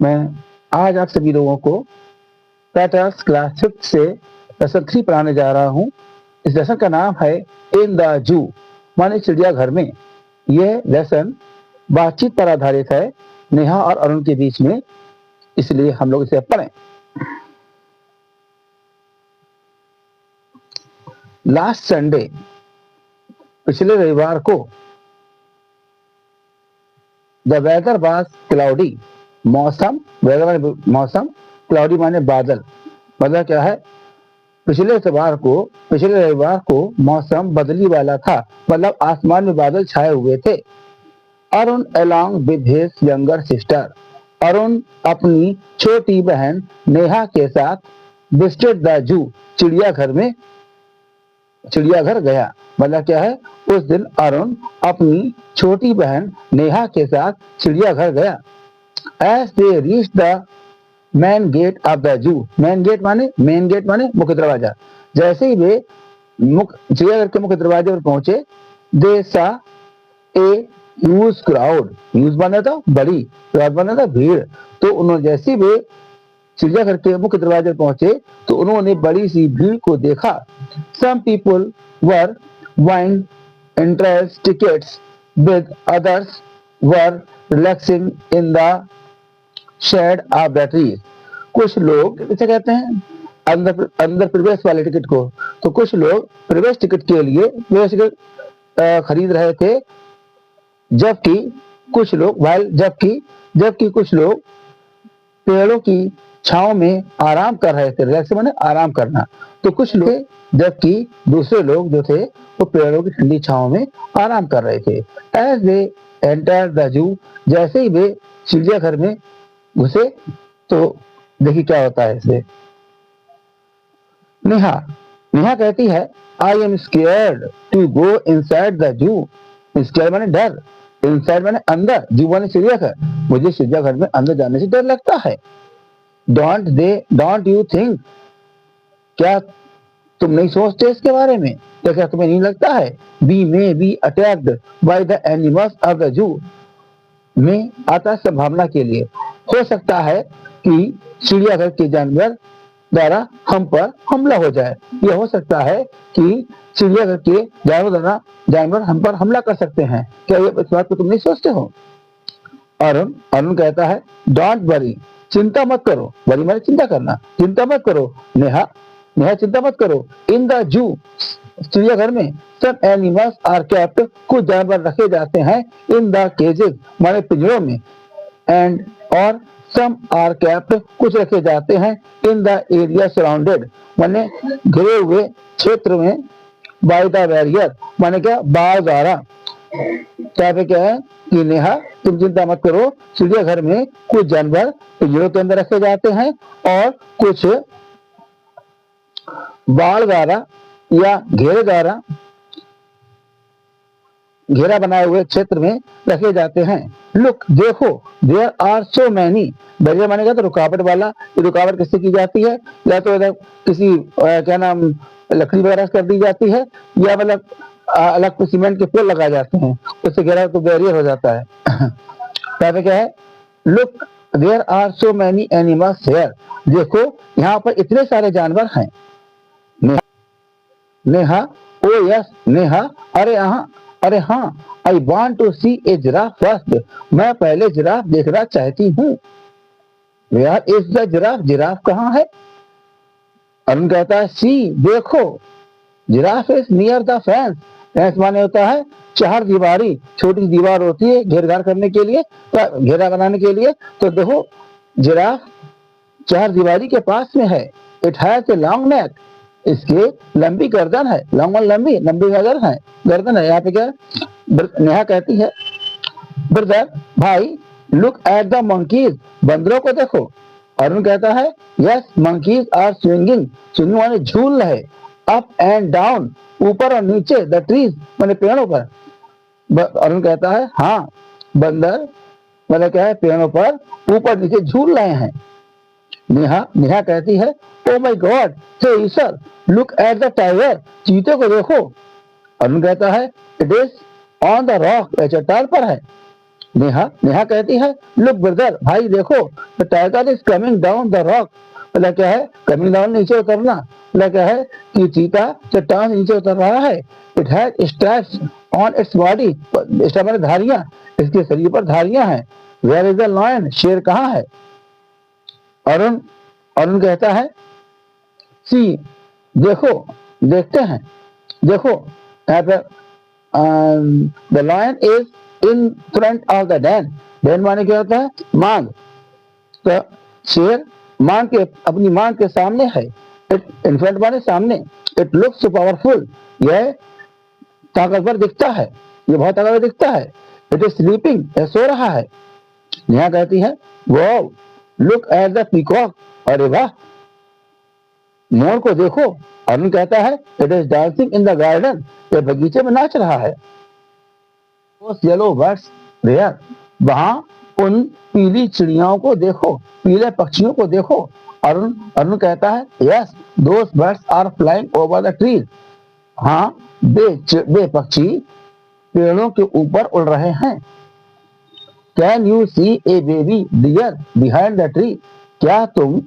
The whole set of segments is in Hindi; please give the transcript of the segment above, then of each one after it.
मैं आज आप सभी लोगों को पैटर्स क्लास 5 से लेसन 3 पढ़ाने जा रहा हूँ। इस लेसन का नाम है इन द जू, माने चिड़ियाघर में। यह लेसन बातचीत पर आधारित है नेहा और अरुण के बीच में, इसलिए हम लोग इसे पढ़ें। लास्ट संडे, पिछले रविवार को, द वेदर वाज क्लाउडी, मौसम, वेदर माने मौसम, क्लाउडी माने बादल। मतलब क्या है, पिछले रविवार को मौसम बदली वाला था, मतलब आसमान में बादल छाए हुए थे। Arun along with his younger sister, Arun अपनी छोटी बहन नेहा के साथ विजिटेड द जू, चिड़ियाघर गया। मतलब क्या है, उस दिन अरुण अपनी छोटी बहन नेहा के साथ चिड़ियाघर गया। As they reach the main gate of the zoo, main gate माने मुख्य दरवाजा। जैसे ही वे चिड़ियाघर के मुख्य दरवाजे पर पहुंचे, दे सा ए ह्यूज क्राउड, ह्यूज माने था बड़ी, क्राउड माने था भीड़। तो उन्होंने जैसे ही वे चिड़ियाघर के मुख्य दरवाजे पर पहुंचे तो उन्होंने बड़ी सी भीड़ को देखा। Some people were buying entrance tickets with others were relaxing in the shade of the trees. कुछ लोग इसे कहते हैं अंदर प्रवेश वाले टिकट को, तो कुछ लोग प्रवेश टिकट के लिए प्रवेश टिकट खरीद रहे थे, जबकि कुछ लोग पेड़ों की छांव में आराम कर रहे थे। रिलैक्स माने आराम करना। तो कुछ लोग, जबकि दूसरे लोग जो थे वो पेड़ों की ठंडी छांव में आराम कर रहे थे। As they enter the zoo, जैसे ही वे चिड़ियाघर में घुसे तो देखिए क्या होता है इससे। नेहा कहती है, I am scared to go inside the zoo. Scare माने डर, इनसाइड माने अंदर, जू माने चिड़ियाघर। मुझे चिड़ियाघर में अंदर जाने से डर लगता है। डोंट यू थिंक, क्या तुम नहीं सोचते इसके बारे में? क्या तुम्हें नहीं लगता है? We may be attacked by the animals of the zoo, में आता है संभावना के लिए, हो सकता है कि चिड़ियाघर के जानवर द्वारा हम पर हमला हो जाए। यह हो सकता है कि चिड़ियाघर के जानवर हम पर हमला कर सकते हैं। क्या ये इस बात को तुम नहीं सोचते हो? अरुण कहता है, डोंट वरी, चिंता मत करो। वरी माने चिंता करना, चिंता मत करो। नेहा चिंता मत करो। इन द जू, चिड़ियाघर में, सब एनिमल्स आर केप्ट, कुछ जानवर रखे जाते हैं इन द केजेस माने पिंजरों में, एंड और सम आर केप्ट, कुछ रखे जाते हैं इन द एरिया सराउंडेड माने घिरे हुए क्षेत्र में, बाय द बैरियर माने क्या, बाड़ द्वारा। क्या है कि नेहा तुम चिंता मत करो, चिड़ियाघर में कुछ जानवर पिंजरों के अंदर रखे जाते हैं और कुछ बाड़ द्वारा या घेरा बनाए हुए क्षेत्र में रखे जाते हैं। लुक, देखो, there are so many, barrier माने क्या, तो रुकावट वाला। ये रुकावट किससे की जाती है? या तो किसी लकड़ी वगैरह कर दी जाती है, या मतलब अलग सीमेंट के पोल लगाए जाते हैं, उससे घेरा तो बैरियर हो जाता है। क्या है, look there are so many animals here, देखो यहाँ पर इतने सारे जानवर हैं। नेहा, ओ यस, नेहा, अरे हाँ, I want to see a giraffe first, मैं पहले जिराफ देखना चाहती हूँ। Where is the giraffe, giraffe कहाँ है? अरुण कहता है, सी, देखो, giraffe is near the fence. Fence माने होता है चार दीवारी, छोटी दीवार होती है घेर करने के लिए, घेरा बनाने के लिए। तो देखो, जिराफ चार दीवारी के पास में है। इट हैज ए लॉन्ग नेक, इसके लंबी गर्दन है। लॉन्ग और लंबी गर्दन है। यहाँ पे क्या, नेहा कहती है, ब्रदर, भाई, लुक एट द मंकीज, बंदरों को देखो। अरुण कहता है, यस, मंकीज आर स्विंगिंग माने झूल रहे, अप एंड डाउन, ऊपर और नीचे, द ट्रीज माने पेड़ों पर। अरुण कहता है, हाँ, बंदर मतलब क्या है, पेड़ों पर ऊपर नीचे झूल रहे हैं। नेहा कहती है, ओ माय गॉड, हे ईश्वर, लुक एट द टाइगर, चीते को देखो। अरुण कहता है, it is on the rock, चट्टान पर है। नेहा नेहा कहती है, लुक ब्रदर, भाई देखो, the tiger is coming down the rock. मतलब क्या है, कमिंग डाउन, नीचे उतरना। मतलब क्या है कि चीता चट्टान से नीचे उतर रहा है। It has straps on its body, strap माने धारियां, इसके शरीर पर धारियां हैं। वेयर इज द लायन, शेर कहाँ है? अरुण अरुण कहता है, सी, देखो, देखते हैं, देखो, यहाँ पे the lion is in front of the den. Den माने क्या होता है? मांग। तो शेर मांग के, अपनी मांग के सामने है। इट इन फ्रंट माने सामने। इट लुक्स पावरफुल, यह ताकतवर दिखता है, ये बहुत ताकतवर दिखता है। इट इज स्लीपिंग, यह सो रहा है। नेहा कहती है, wow, look at the peacock, अरे वाह, मोर को देखो। अरुण कहता है, it is dancing in the garden, ये बगीचे में नाच रहा है। येलो बर्ड्स देयर, वहां उन पीली चिड़ियाओं को देखो, पीले पक्षियों को देखो। अरुण अरुण कहता है, yes, those birds are flying over the trees. हाँ, वे पक्षी पेड़ों के ऊपर उड़ रहे हैं। Can you see a baby deer behind the tree, क्या तुम,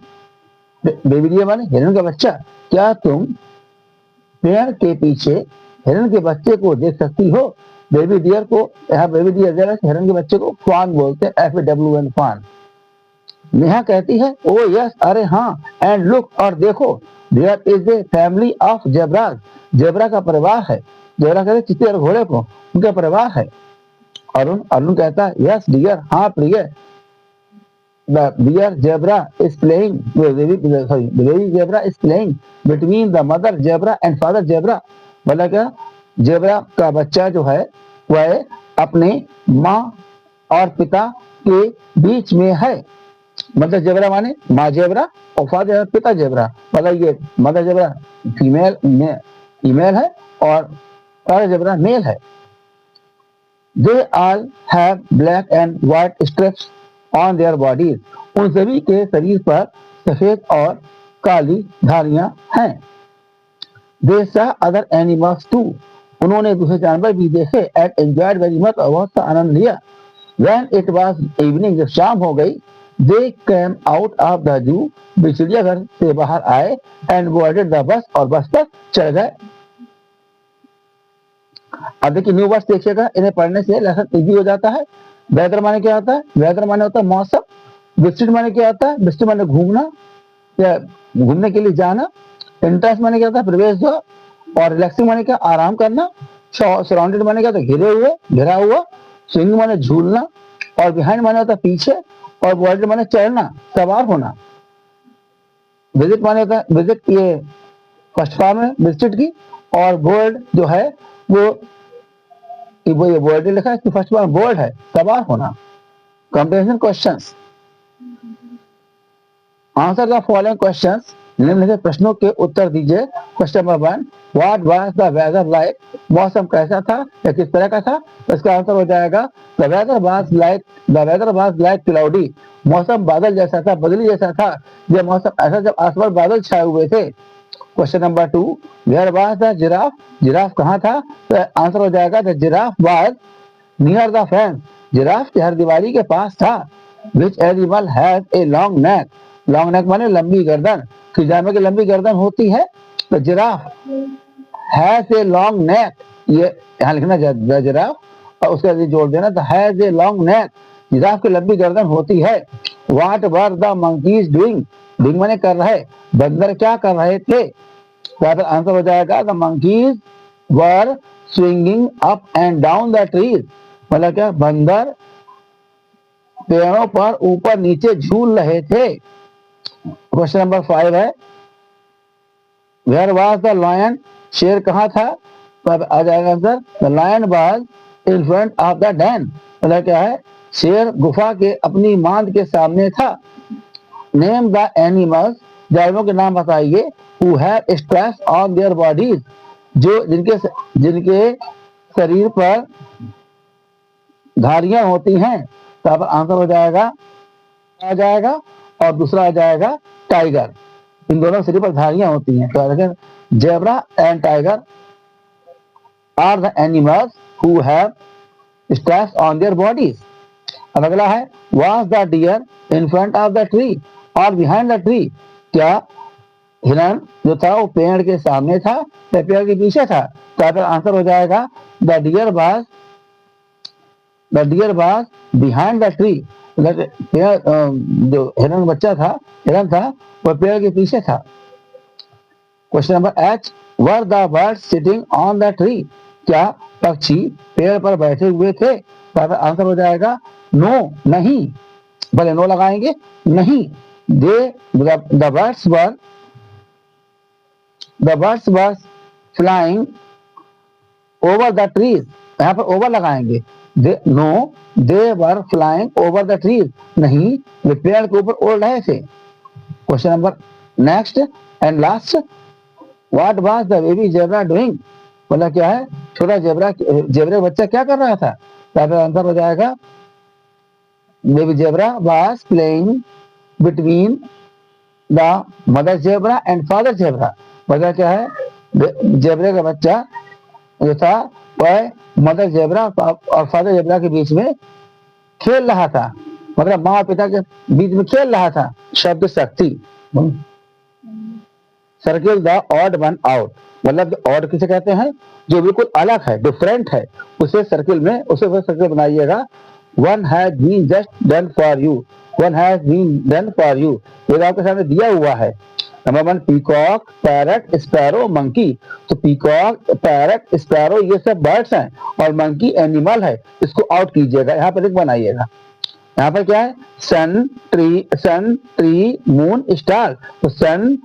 बेबी डियर माने हिरण का बच्चा, क्या तुम पेड़ के पीछे हिरण के बच्चे को देख सकती हो? बेबी डियर को, यहाँ बेबी डियर हिरण के बच्चे को फान बोलते हैं, FAWN, फान। नेहा कहती है, ओ यस, अरे हाँ, एंड लुक, और देखो, there is a family of zebras, zebra का परिवार है। जेब्रा कहते चित्ते और घोड़े को, उनका परिवार है। अरुण अरुण कहता है, यस डियर, हाँ प्रिय, the deer zebra is playing, the baby zebra is playing between the mother zebra and father zebra। मतलब क्या, जेबरा का बच्चा जो है वह अपने माँ और पिता के बीच में है। मतलब जेबरा माने माँ जेबरा और फादर पिता जेबरा। मतलब ये मदर जेबरा फीमेल है और फादर जेबरा मेल है। They all have black and white strips on their bodies, उन सभी के शरीर पर सफेद और काली धारियां हैं। दे saw other animals too, उन्होंने दूसरे जानवर भी देखे। एंड एंजॉयड वेरी मच, और बहुत सा आनंद लिया। When it was evening, जब शाम हो गई, they came out of the zoo, वे चिड़ियाघर से बाहर आए। एंड boarded the bus, और बस पर चढ़ गए। अब देखिए न्यू वर्ड्स देखिएगा, इन्हें पढ़ने से लेसन इजी हो जाता है। वेदर माने क्या होता है? वेदर माने होता है मौसम। विजिट माने क्या होता है? विजिट माने घूमना या घूमने के लिए जाना। इंटरेस्ट माने क्या होता है? प्रवेश द्वार। और रिलैक्सिंग माने क्या? आराम करना। सराउंडेड माने क्या होता है? घिरे हुए, घिरा हुआ। स्विंग माने झूलना। और बिहाइंड माने होता है पीछे। और बोर्ड माने चढ़ना, सवार होना। विजिट माने होता है, विजिट ये फर्स्ट फॉर्म है विजिट की। और बोर्ड जो है वो ये बोर्ड लिखा है, फर्स्ट फॉर्म बोर्ड है, सवार होना। Comprehension questions, answer the following questions, निम्नलिखित प्रश्नों के उत्तर दीजिए। Question number 1, what was the weather like, मौसम कैसा था या किस तरह का था? इसका आंसर हो जाएगा the weather was like cloudy, मौसम बादल जैसा था, बदली जैसा था। यह मौसम ऐसा जब आसमान बादल छाए हुए थे। Question number 2, where was the giraffe, giraffe कहाँ था? तो आंसर हो जाएगा the giraffe was near the fence, giraffe हर दीवारी के पास था। Which animal has a long neck, long neck माने लंबी गर्दन, किस जानवर की लंबी गर्दन होती है? तो जिराफ हैज ए लॉन्ग नेक, ये यहाँ लिखना जिराफ और उसके बाद जोड़ देना, तो has a long neck, giraffe की लंबी गर्दन होती है। What were the monkeys doing, doing माने कर रहे, बंदर क्या कर रहे थे? तो आंसर हो जाएगा the monkeys were swinging up and down the trees, मतलब क्या, बंदर पेड़ों पर ऊपर नीचे झूल रहे थे। क्वेश्चन नंबर 5 है, वेयर वाज द लायन, शेर कहाँ था? तो अब आ जाएगा answer, the lion was in front of the den, मतलब क्या है, शेर गुफा के अपनी मांद के सामने था। नेम द एनिमल्स, जानवरों के नाम बताइए, who have straps on their bodies, जो जिनके शरीर पर धारियां होती हैं। तो अब आंसर हो जाएगा आ जाएगा और दूसरा आ जाएगा टाइगर, इन दोनों शरीर पर धारियां होती हैं। तो zebra and tiger are the animals who have straps on their bodies. अब अगला है was the deer in front of the tree or behind the tree, क्या हिरण जो था वो पेड़ के सामने था या पेड़ के पीछे था? तो यहाँ पर आंसर हो जाएगा the deer was behind the tree, पेड़ जो हिरण बच्चा था, हिरण था, वह पेड़ के पीछे था। Question number H, were the birds sitting on the tree, क्या पक्षी पेड़ पर बैठे हुए थे? तो आंसर हो जाएगा नो, नहीं। भले नो लगाएंगे, नहीं। The birds were flying over the trees, यहाँ पर ओवर लगाएंगे। They were flying over the trees, नहीं, वे पेड़ के ऊपर उड़ रहे थे। Question number next and last, what was the baby zebra doing, मतलब क्या है, छोटा जेब्रा बच्चा क्या कर रहा था? तो आंसर हो जाएगा baby zebra was playing between the mother zebra and father zebra, मतलब क्या है, जेब्रे का बच्चा जो था वह मदर जेब्रा और फादर जेब्रा के बीच में खेल रहा था, मतलब माँ और पिता के बीच में खेल रहा था। शब्द शक्ति, circle the odd one out, मतलब ऑड किसे कहते हैं, जो बिल्कुल अलग है, डिफरेंट है, उसे सर्किल बनाइएगा। One has been just done for you, one has been done for you, ये आपके सामने दिया हुआ है। Number one, peacock, parrot, sparrow, monkey. तो पीकॉक, पैरट, स्पैरो ये सब बर्ड्स हैं और मंकी एनिमल है, इसको आउट कीजिएगा, यहाँ पर एक बनाइएगा। यहाँ पर क्या है, सन, ट्री, मून, स्टार। तो सन,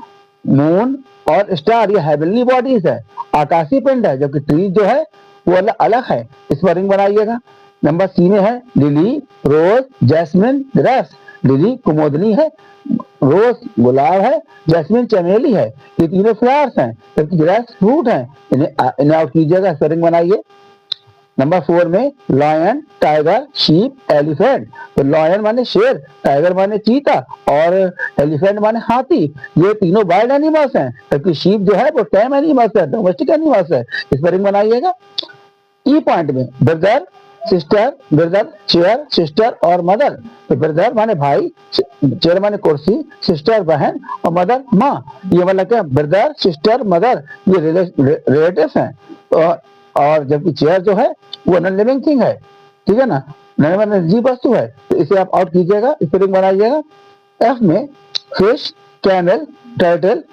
मून और स्टार ये हेवनली बॉडीज है, आकाशीय पिंड है, जबकि ट्री जो है वो अलग है, इस पर रिंग बनाइएगा। नंबर सी में है लिली, रोज, जैस्मिन, ग्रेप्स। लिली कुमुदनी है, रोज गुलाब है, जैस्मिन चमेली है, ये तीनों फ्लावर्स हैं, जबकि ग्रेप्स फ्रूट हैं, इन्हें आउट कीजिएगा, स्पेलिंग बनाइए। नंबर 4 में लॉयन, टाइगर, शीप, एलिफेंट। तो लॉयन माने शेर, टाइगर माने चीता और एलिफेंट माने हाथी, ये तीनों वाइल्ड एनिमल्स हैं, जबकि शीप जो है वो टैम एनिमल्स है, डोमेस्टिक एनिमल्स है, इस पर बनाइएगा। ई पॉइंट में brother, sister, brother, chair, sister और मदर। तो ब्रदर माने भाई, चेयर माने कुर्सी, सिस्टर बहन और मदर माँ, ये मतलब क्या, ब्रदर, सिस्टर, मदर ये रिलेटिव्स हैं, और जबकि चेयर जो है वो नॉन लिविंग थिंग है, ठीक है ना, नॉन जीव वस्तु है, तो इसे आप आउट कीजिएगा, स्पेलिंग बनाइएगा। एफ में फिश, कैमल, टर्टल,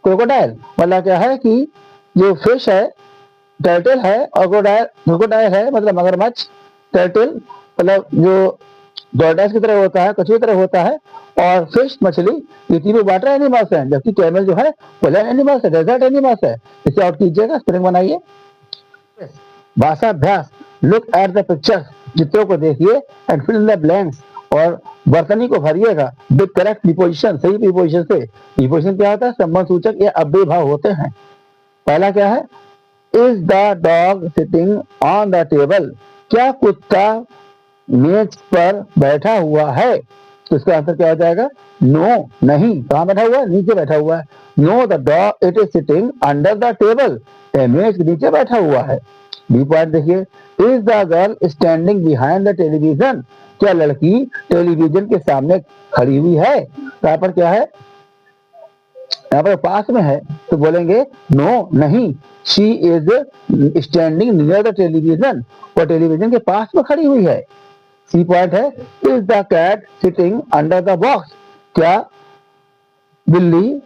क्रोकोडाइल, मतलब क्या है कि जो फिश है, टर्टल है और क्रोकोडाइल है, मतलब मगरमच्छ। टर्टल मतलब जो टॉर्टोइस की तरह होता है, कछुए की तरह होता है, और फिश मछली, ये तीनों वाटर एनिमल्स हैं, जबकि कैमल जो है वो लैंड एनिमल्स है, डेजर्ट एनिमल्स है, इसे आउट कीजिएगा, स्पेलिंग बनाइए। भाषा अभ्यास, लुक एट द पिक्चर्स, चित्रों को देखिए, and fill in the blanks, और वर्तनी को भरिएगा विद करेक्ट प्रीपोजिशन, सही प्रीपोजिशन से। प्रीपोजिशन क्या होता है, संबंध सूचक या अव्यय भाव होते हैं। पहला क्या है, is the dog sitting on the table, क्या कुत्ता मेज पर बैठा हुआ है? तो इसका आंसर क्या हो जाएगा, नो, नहीं। कहाँ बैठा हुआ है, नीचे बैठा हुआ है। Know the dog it is sitting under the table, मेज के नीचे बैठा हुआ है। बी पॉइंट देखिए, is the girl standing behind the television, क्या लड़की टेलीविजन के सामने खड़ी हुई है? यहाँ पर क्या है, यहाँ पर पास में है, तो बोलेंगे नो, नहीं। She is standing near the television, वो टेलीविजन के पास में खड़ी हुई है। सी पॉइंट है, is the cat sitting under the box, क्या बिल्ली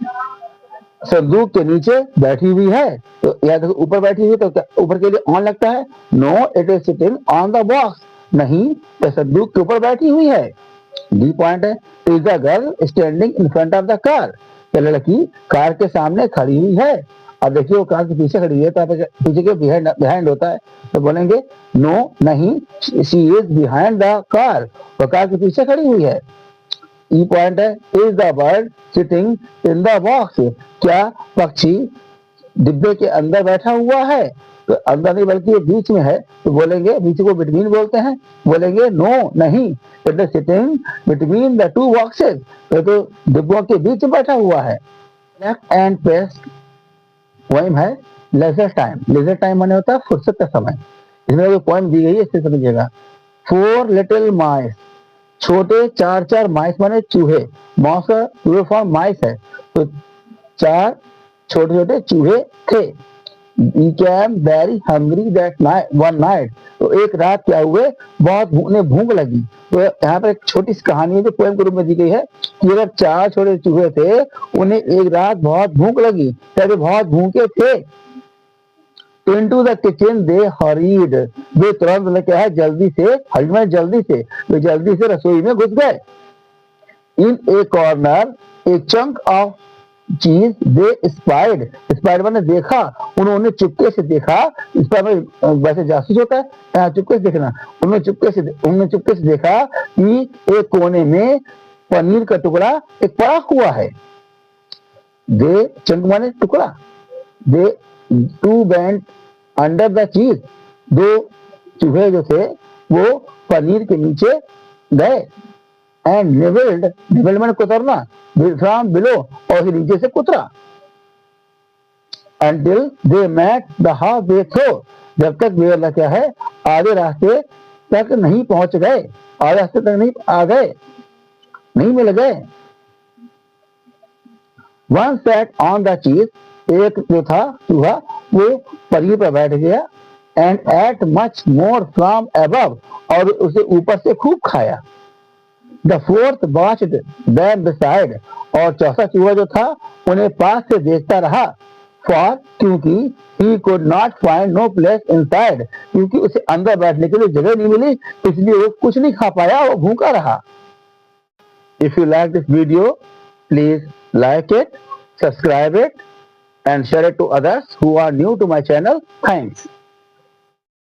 संदूक के नीचे बैठी हुई है? तो या देखो ऊपर बैठी हुई, तो ऊपर के लिए ऑन लगता है, no it is sitting on the box, नहीं, तो संदूक के ऊपर बैठी हुई है। डी पॉइंट है, is the girl standing in front of the car, क्या लड़की कार के सामने खड़ी हुई है? अब देखिए वो कार के पीछे खड़ी हुई है, तो पीछे के बिहाइंड होता है, तो बोलेंगे नो, नहीं, she is behind the car, वो कार के पीछे खड़ी हुई है। ई पॉइंट है, is the bird sitting in the box, क्या पक्षी डिब्बे के अंदर बैठा हुआ है? तो अंदर नहीं बल्कि बीच में है, तो बोलेंगे, बीच को बिटवीन बोलते हैं, बोलेंगे नो, नहीं, it is sitting between the two boxes, तो डिब्बों के बीच में बैठा हुआ है। लेफ्ट एंड पेस्ट पोएम है लेजर टाइम, लेजर टाइम माने होता है फुर्सत का समय। इसमें जो पोएम दी गई है इसे समझिएगा। 4 little mice छोटे 4 माइस माने चूहे, माउस का प्लूरल फॉर्म माइस है, तो 4 छोटे छोटे चूहे थे। became very hungry that night one night, तो एक रात क्या हुए, बहुत उन्हें भूख लगी। तो यहाँ पर एक छोटी सी कहानी है जो पोएम के रूप में दी गई है कि अगर 4 छोटे चूहे थे, उन्हें एक रात बहुत भूख लगी, वे बहुत भूखे थे। Into the kitchen they hurried, वे तुरंत मतलब क्या है, जल्दी से, हरी में जल्दी से, वे जल्दी से रसोई में घुस गए। In a corner a chunk of चीज दे स्पाइड, स्पाइड मैंने देखा, उन्होंने चुपके से देखा, इस पर वैसे जासूस होता है, चुपके से देखना, उन्होंने चुपके से देखा कि एक कोने में पनीर का टुकड़ा एक पड़ा हुआ है। दे चंक माने टुकड़ा, दे टू बैंड अंडर द चीज, 2 चूहे जो थे वो पनीर के नीचे गए। एंड निवेल्ड, निवेल्ड मैंने कुतरना, फ्रॉम बिलो, और नीचे से कुतरा। Until they met the halfway through, जब तक वे क्या है, आधे रास्ते तक नहीं पहुंच गए, आधे रास्ते तक नहीं आ गए, नहीं मिल गए। One sat on the cheese, एक जो था चूहा वो पनीर पर बैठ गया। And ate much more from above, और उसे ऊपर से खूब खाया। The fourth watched them beside, और चौथा चूहा जो था उन्हें पास से देखता रहा। For, क्योंकि he could not find no place inside, क्योंकि उसे अंदर बैठने के लिए जगह नहीं मिली, इसलिए वो कुछ नहीं खा पाया, वो भूखा रहा। If you like this video, please like it, subscribe it and share it to others who are new to my channel. Thanks.